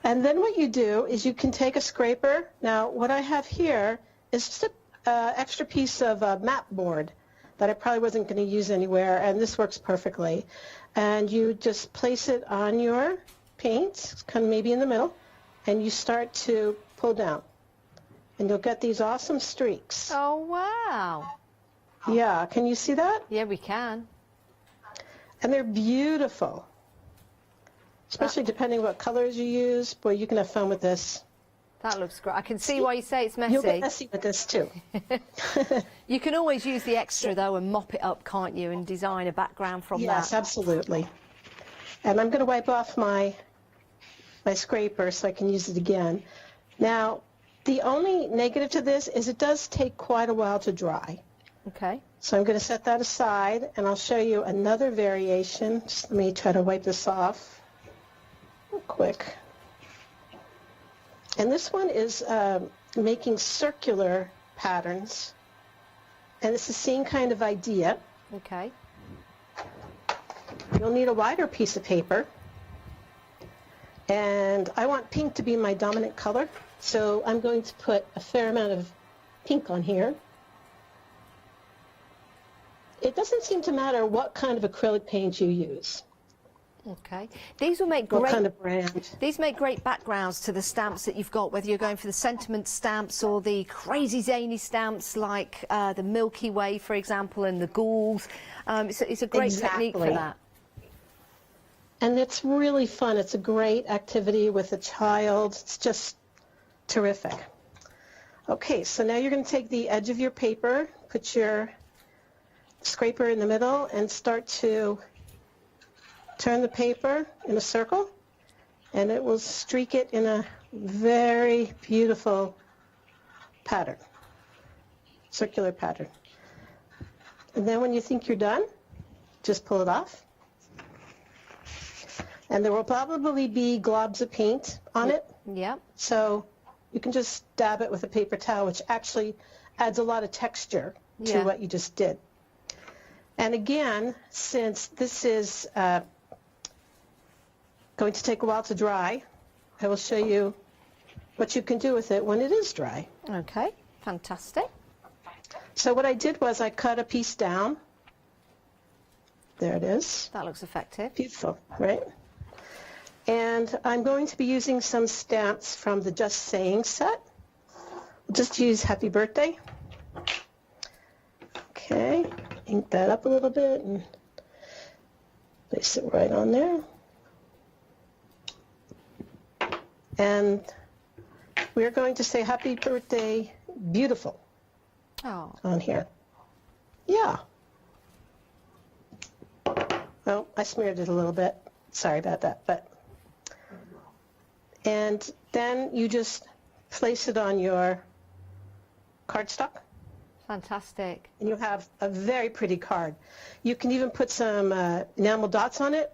And then what you do is you can take a scraper. Now, what I have here is just an extra piece of map board that I probably wasn't going to use anywhere, and this works perfectly. And you just place it on your paint, kind of maybe in the middle, and you start to pull down. And you'll get these awesome streaks. Oh, wow. Yeah, can you see that? Yeah, we can. And they're beautiful, especially depending what colors you use. Boy, you can have fun with this. That looks great. I can see why you say it's messy. You'll get messy with this too. You can always use the extra though and mop it up, can't you, and design a background from that. Yes, absolutely. And I'm going to wipe off my scraper so I can use it again. Now, the only negative to this is it does take quite a while to dry. Okay. So I'm going to set that aside, and I'll show you another variation. Just let me try to wipe this off real quick. And this one is making circular patterns, and it's the same kind of idea. Okay. You'll need a wider piece of paper, and I want pink to be my dominant color, so I'm going to put a fair amount of pink on here. It doesn't seem to matter what kind of acrylic paint you use. Okay. These will make What great kind of brand. These make great backgrounds to the stamps that you've got, whether you're going for the sentiment stamps or the crazy zany stamps like the Milky Way, for example, and the ghouls. It's a great technique for Exactly. that. And it's really fun. It's a great activity with a child. It's just terrific. Okay, so now you're going to take the edge of your paper, put your scraper in the middle, and start to turn the paper in a circle, and it will streak it in a very beautiful pattern, circular pattern. And then when you think you're done, just pull it off. And there will probably be globs of paint on it, Yeah. so you can just dab it with a paper towel, which actually adds a lot of texture to Yeah. what you just did. And again, since this is going to take a while to dry, I will show you what you can do with it when it is dry. Okay. Fantastic. So what I did was I cut a piece down. There it is. That looks effective. Beautiful, right? And I'm going to be using some stamps from the Just Saying set. We'll just use Happy Birthday. Okay, ink that up a little bit and place it right on there. And we're going to say Happy Birthday Beautiful Oh. on here. Yeah. Well, I smeared it a little bit. Sorry about that. And then you just place it on your cardstock, Fantastic. and you have a very pretty card. You can even put some enamel dots on it,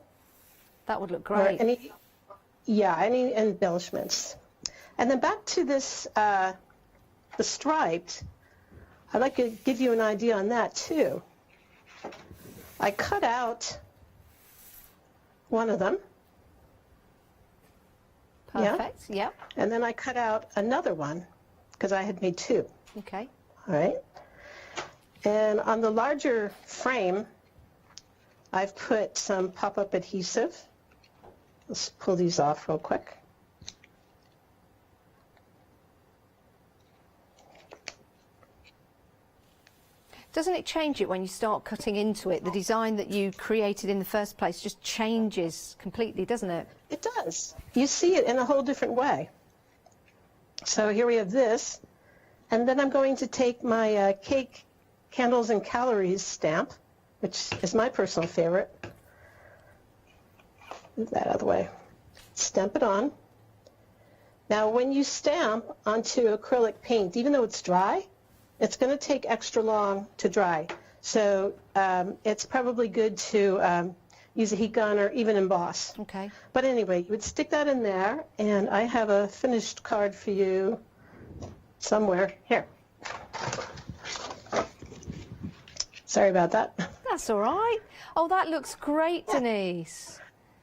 That would look or great. any embellishments. And then back to this, the striped. I'd like to give you an idea on that too. I cut out one of them. Perfect. Yep. And then I cut out another one because I had made two. Okay. All right. And on the larger frame, I've put some pop-up adhesive. Let's pull these off real quick. Doesn't it change it when you start cutting into it? The design that you created in the first place just changes completely, doesn't it? It does. You see it in a whole different way. So here we have this. And then I'm going to take my cake, candles, and calories stamp, which is my personal favorite. Move that out of the way. Stamp it on. Now, when you stamp onto acrylic paint, even though it's dry, it's going to take extra long to dry. So it's probably good to use a heat gun or even emboss. Okay. But anyway, you would stick that in there, and I have a finished card for you somewhere. Here. Sorry about that. That's all right. Oh, that looks great, Denise.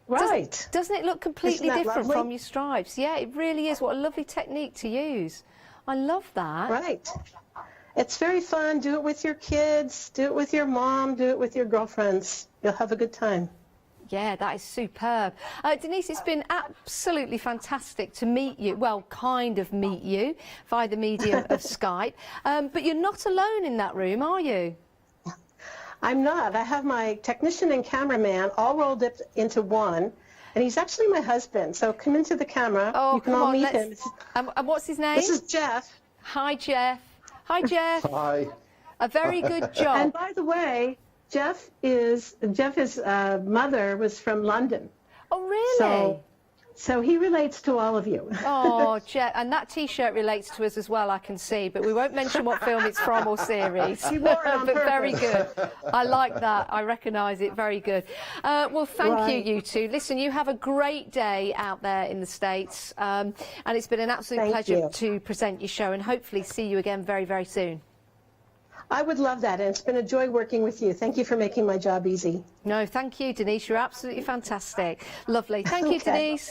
Right. Doesn't it look completely Isn't that different lovely? from your stripes? Yeah, it really is. What a lovely technique to use. I love that. Right. It's very fun. Do it with your kids. Do it with your mom. Do it with your girlfriends. You'll have a good time. Yeah, that is superb. Denise, it's been absolutely fantastic to meet you. Well, kind of meet you via the medium of Skype. But you're not alone in that room, are you? I'm not. I have my technician and cameraman all rolled up into one, and he's actually my husband. So come into the camera. Oh, you can come all on, meet him. and what's his name? This is Jeff. Hi, Jeff. Hi, Jeff. Hi. A very good job. And by the way, Jeff's mother was from London. Oh, really? So he relates to all of you. Oh, Jeff, and that T-shirt relates to us as well, I can see, but we won't mention what film it's from or series. He wore it on But very purpose. good. I like that. I recognise it. Very good. Well, thank you two. Listen, you have a great day out there in the States, and it's been an absolute Thank pleasure you. to present your show and hopefully see you again very, very soon. I would love that, and it's been a joy working with you. Thank you for making my job easy. No, thank you, Denise. You're absolutely fantastic. Lovely. Thank you, Okay. Denise.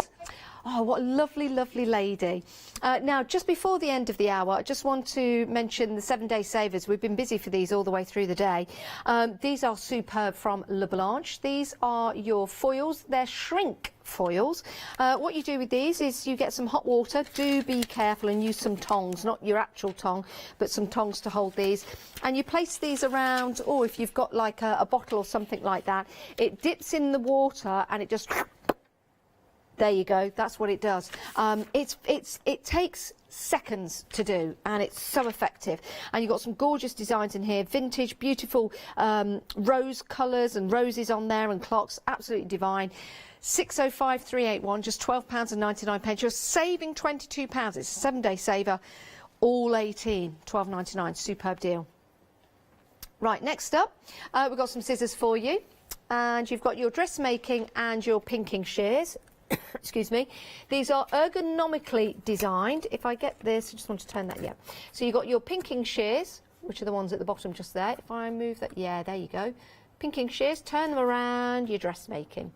Oh, what a lovely, lovely lady. Now, just before the end of the hour, I just want to mention the 7-day savers. We've been busy for these all the way through the day. These are superb from Le Blanche. These are your foils. They're shrink foils. What you do with these is you get some hot water. Do be careful and use some tongs, not your actual tong, but some tongs to hold these. And you place these around, or if you've got like a bottle or something like that, it dips in the water and it just... There you go. That's what it does. It takes seconds to do, and it's so effective. And you've got some gorgeous designs in here, vintage, beautiful rose colours and roses on there and clocks, absolutely divine. 605381, just £12.99. You're saving £22. It's a 7-day saver, all 18, £12.99. Superb deal. Right, next up, we've got some scissors for you, and you've got your dressmaking and your pinking shears. Excuse me. These are ergonomically designed. If I get this, I just want to turn that, yeah. So you've got your pinking shears, which are the ones at the bottom just there. If I move that, yeah, there you go. Pinking shears, turn them around your dressmaking.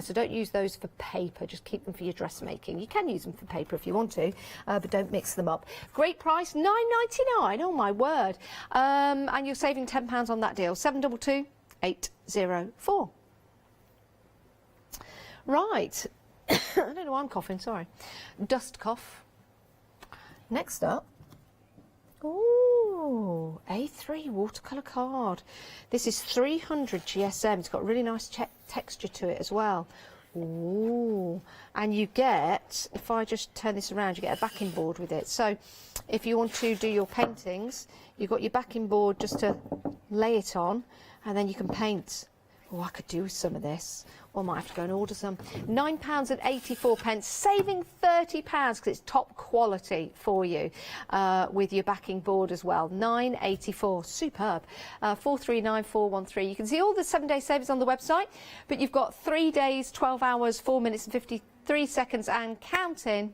So don't use those for paper, just keep them for your dressmaking. You can use them for paper if you want to, but don't mix them up. Great price, £9.99, oh my word. And you're saving £10 on that deal, 722 804. Right, I don't know why I'm coughing, sorry. Dust cough. Next up, ooh, A3 watercolour card. This is 300 GSM, it's got a really nice texture to it as well. Ooh, and you get, if I just turn this around, you get a backing board with it. So if you want to do your paintings, you've got your backing board just to lay it on, and then you can paint. Oh, I could do with some of this. Or I might have to go and order some. £9.84, saving £30 because it's top quality for you with your backing board as well. £9.84, superb. 439413. You can see all the 7-day savers on the website, but you've got 3 days, 12 hours, 4 minutes and 53 seconds and counting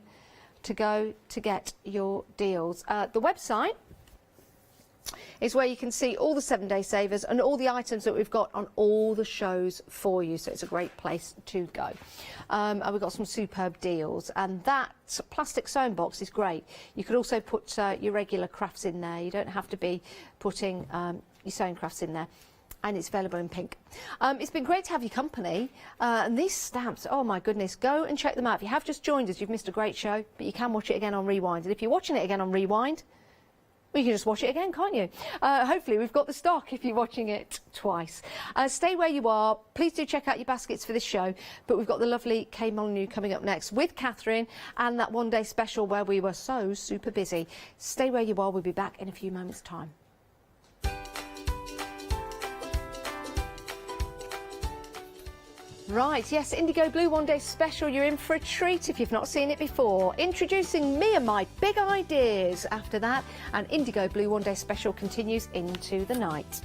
to go to get your deals. The website is where you can see all the 7-day savers and all the items that we've got on all the shows for you, so it's a great place to go. And we've got some superb deals, and that plastic sewing box is great. You could also put your regular crafts in there. You don't have to be putting your sewing crafts in there. And it's available in pink. It's been great to have your company. And these stamps, oh my goodness, go and check them out. If you have just joined us, you've missed a great show, but you can watch it again on Rewind. And if you're watching it again on Rewind, well, you can just watch it again, can't you? Hopefully we've got the stock if you're watching it twice. Stay where you are. Please do check out your baskets for this show. But we've got the lovely Kay Molyneux coming up next with Catherine and that one-day special where we were so super busy. Stay where you are. We'll be back in a few moments' time. Right, yes, Indigo Blue One Day Special. You're in for a treat if you've not seen it before. Introducing me and my big ideas. After that, and Indigo Blue One Day Special continues into the night.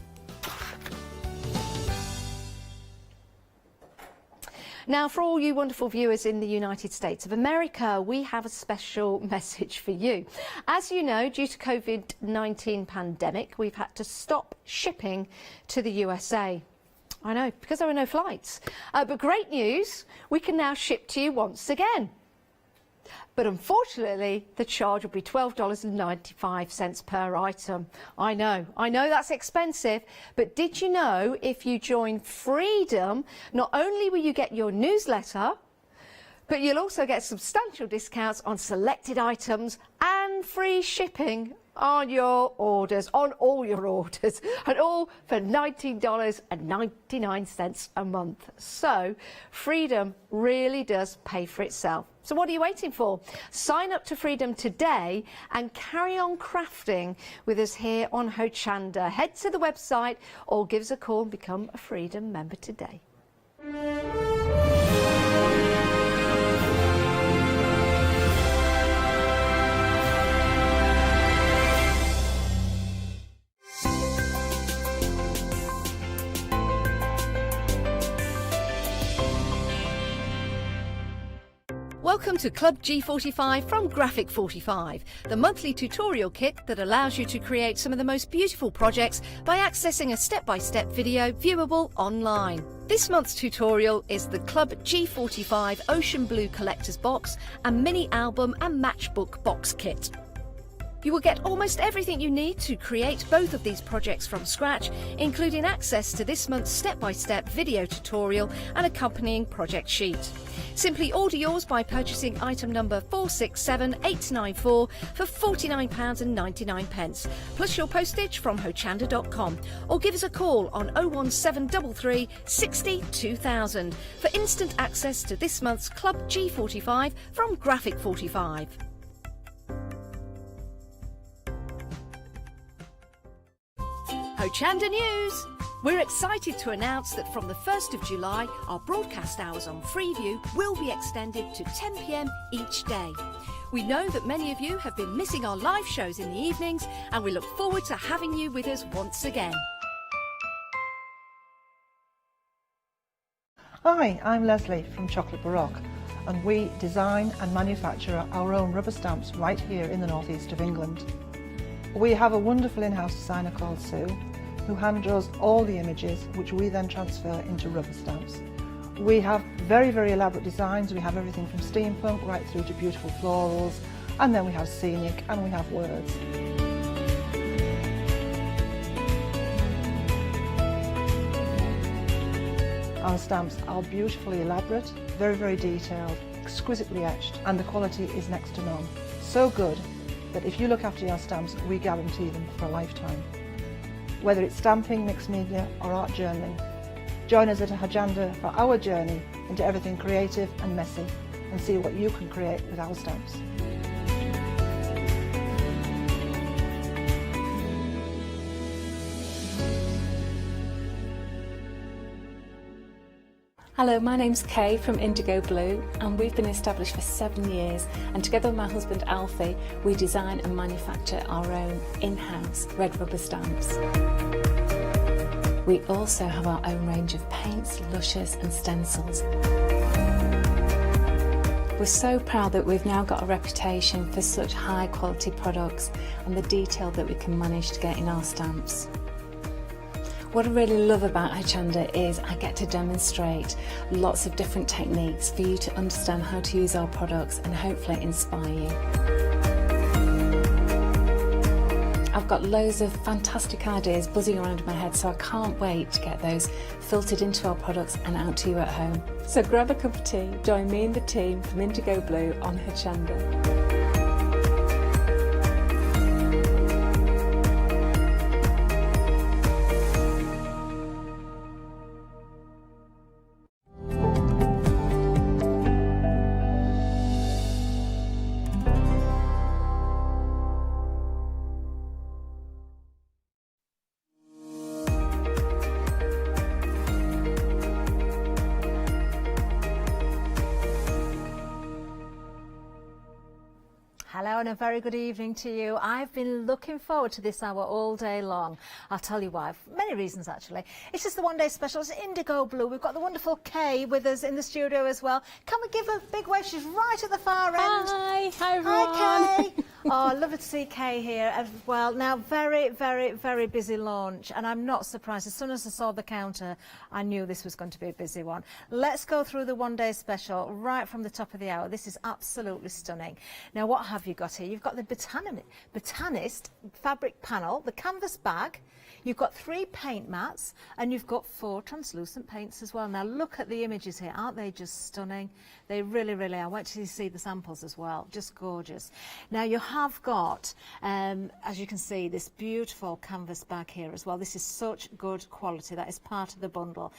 Now, for all you wonderful viewers in the United States of America, we have a special message for you. As you know, due to COVID-19 pandemic, we've had to stop shipping to the USA. I know, because there were no flights. But great news, we can now ship to you once again. But unfortunately, the charge will be $12.95 per item. I know that's expensive, but did you know if you join Freedom, not only will you get your newsletter, but you'll also get substantial discounts on selected items and free shipping on your orders, on all your orders, and all for $19.99 a month. So Freedom really does pay for itself. So what are you waiting for? Sign up to Freedom today and carry on crafting with us here on Hochanda. Head to the website or give us a call and become a Freedom member today. Welcome to Club G45 from Graphic 45, the monthly tutorial kit that allows you to create some of the most beautiful projects by accessing a step-by-step video viewable online. This month's tutorial is the Club G45 Ocean Blue Collector's Box and Mini Album and Matchbook Box Kit. You will get almost everything you need to create both of these projects from scratch, including access to this month's step-by-step video tutorial and accompanying project sheet. Simply order yours by purchasing item number 467894 for £49.99, plus your postage from hochanda.com, or give us a call on 01733 60 2000 for instant access to this month's Club G45 from Graphic 45. Hochanda News! We're excited to announce that from the 1st of July, our broadcast hours on Freeview will be extended to 10 p.m. each day. We know that many of you have been missing our live shows in the evenings, and we look forward to having you with us once again. Hi, I'm Leslie from Chocolate Baroque, and we design and manufacture our own rubber stamps right here in the northeast of England. We have a wonderful in-house designer called Sue, who hand draws all the images, which we then transfer into rubber stamps. We have very, very elaborate designs. We have everything from steampunk right through to beautiful florals, and then we have scenic and we have words. Our stamps are beautifully elaborate, very, very detailed, exquisitely etched, and the quality is next to none. So good that if you look after your stamps, we guarantee them for a lifetime. Whether it's stamping, mixed media or art journaling, join us at Hochanda for our journey into everything creative and messy, and see what you can create with our stamps. Hello, my name's Kay from Indigo Blue, and we've been established for 7 years, and together with my husband Alfie we design and manufacture our own in-house red rubber stamps. We also have our own range of paints, lushes and stencils. We're so proud that we've now got a reputation for such high quality products and the detail that we can manage to get in our stamps. What I really love about Hochanda is I get to demonstrate lots of different techniques for you to understand how to use our products and hopefully inspire you. I've got loads of fantastic ideas buzzing around in my head, so I can't wait to get those filtered into our products and out to you at home. So grab a cup of tea, join me and the team from Indigo Blue on Hochanda. and a very good evening to you. I've been looking forward to this hour all day long. I'll tell you why, for many reasons actually. It's just the one-day special, it's indigo blue. We've got the wonderful Kay with us in the studio as well. Can we give a big wave? She's right at the far end. Hi everyone. Hi Kay. Oh, lovely to see Kay here as well. Now, very, very, very busy launch, and I'm not surprised. As soon as I saw the counter, I knew this was going to be a busy one. Let's go through the one-day special right from the top of the hour. This is absolutely stunning. Now, what have you got here? You've got the Botanist fabric panel, the canvas bag, you've got 3 paint mats, and you've got 4 translucent paints as well. Now, look at the images here. Aren't they just stunning? They really, really are. Wait till you see the samples as well. Just gorgeous. Now, you have got, as you can see, this beautiful canvas bag here as well. This is such good quality. That is part of the bundle.